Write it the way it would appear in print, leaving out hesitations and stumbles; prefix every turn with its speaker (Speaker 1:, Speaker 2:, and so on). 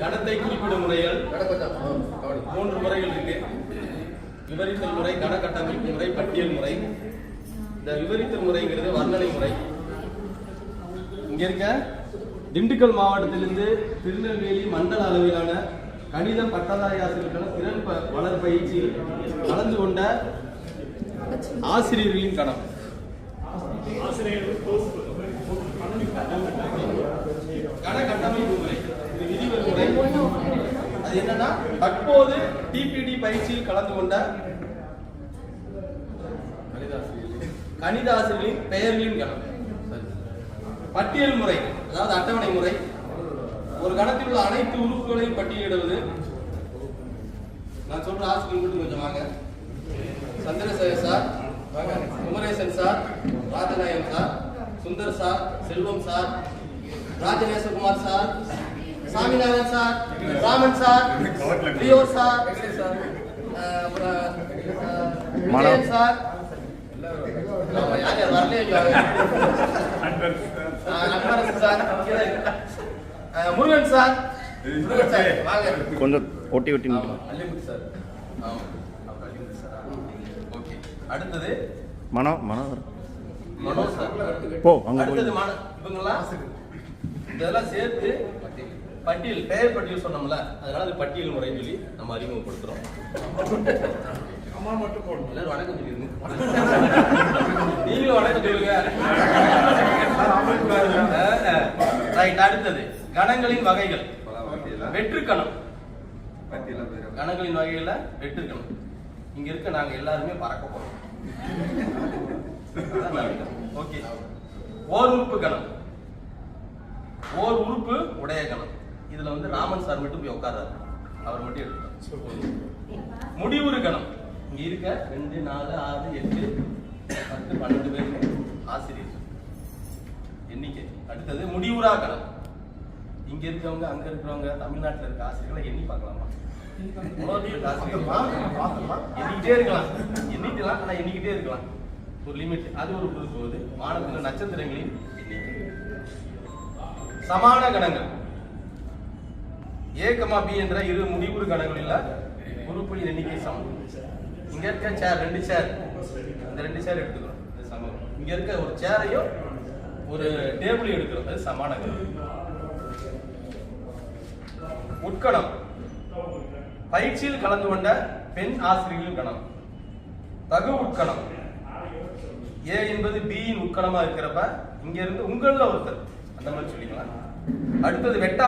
Speaker 1: கணத்தை குறிப்பிடும் முறைகள் 3 முறைகள் இருக்கு. விவரித்தல் முறை, கண கட்டமைப்பு முறை, பட்டியல் முறை. இந்த விவரித்தல் முறைங்கிறது வர்ணனை முறை. இங்க இருக்க திண்டுக்கல் மாவட்டத்திலிருந்து திருநெல்வேலி மண்டல அளவிலான கணித பட்டதாரி ஆசிரியர்களுக்கான திறன் வளர் பயிற்சியில் கலந்து கொண்ட ஆசிரியர்களின் கணம். கண கட்டமைப்பு முறை, இது விதிவர் முறை. அது என்னன்னா, தற்போது டிபிடி பயிற்சியில் கலந்து கொண்ட கணித ஆசிரியர்களின் பெயர்களின் கணம். பட்டியல் முறை, அதாவது அட்டவணை முறை. ஒரு கணத்தில் உள்ள அனைத்து உறுப்புகளையும் பட்டியலிடுவது. நான் சொல்ற ஆசிரியர் மட்டும் கொஞ்சம் வாங்க. Chandrasekar sir, Kumaresan sir, Rajanayagam sir, Sundar sir, Selvam sir, Rajanesakumar sir, Saminathan sir, Raman sir, Leo sir, Vijayan sir, Murugan sir,
Speaker 2: கொஞ்சம் ஒட்டி ஒட்டி
Speaker 1: சார். அடுத்தது
Speaker 2: மனோ
Speaker 1: சார்.
Speaker 2: போ அங்க
Speaker 1: அடுத்தது இவங்கெல்லாம் இதெல்லாம் சேர்த்து பட்டியல், பெயர் பட்டியல் சொன்னோம்ல, அதனால அது பட்டியல் முறைன்னு சொல்லி நம்ம அறிமுகப்படுத்துறோம். அம்மா மட்டும் போடணும், எல்லாரும் வணக்கம் சொல்லிருங்க. நீங்களும் வணக்கம் சொல்லுங்க. ரைட். அடுத்தது கணங்களின் வகைகள். வெற்றுக்கணம். கணங்களின் வகைகள்ல வெற்றுக்கணம். இங்க இருக்க நாங்க எல்லாருமே பறக்க போறோம். ஓகே. ஓர் உறுப்பு கணம், ஓர் உறுப்பு உடைய கணம். இதுல வந்து ராமன் சார் மட்டும் போய் உட்கார்றாரு, அவர் மட்டும் எடுத்துக்கலாம். முடிவுறு கணம். இங்க இருக்க 2, 4, 6, 8, 10, 12 பேருக்கு ஆசிரியர் எண்ணிக்கை. அடுத்தது முடிவுறா கணம். இங்க இருக்கவங்க, அங்க இருக்கிறவங்க, தமிழ்நாட்டில் இருக்க ஆசிரியர்களை எண்ணி பார்க்கலாமா? எண்ணிக்கிட்டே இருக்கலாம், எண்ணிக்கலாம், ஆனா எண்ணிக்கிட்டே இருக்கலாம். ஒரு லிமிட், அது ஒரு புது போகுது. வானத்துல நட்சத்திரங்களின் எண்ணிக்கை. சமான கணங்கள். A, B என்ற இரு முடிவுறு கணங்களில் உறுப்புகளின் எண்ணிக்கை சமம். இங்க இருக்க சேர், 2 சேர், இந்த 2 சேர் எடுத்துக்கிறோம், இது சமம். இங்க இருக்க ஒரு சேரையும் ஒரு டேபிளையும் எடுக்கிறோம், அது சமான கணம். உட்கணம். பயிற்சியில் கலந்து கொண்ட பெண் ஆசிரியர்களின் கணம். தகு உட்கணம். A என்பது B இன் உட்கணமா இருக்கிறப்ப இங்க இருந்து உங்கள ஒருத்தர், அந்த மாதிரி சொல்லிக்கலாம். அடுத்தது வெட்டா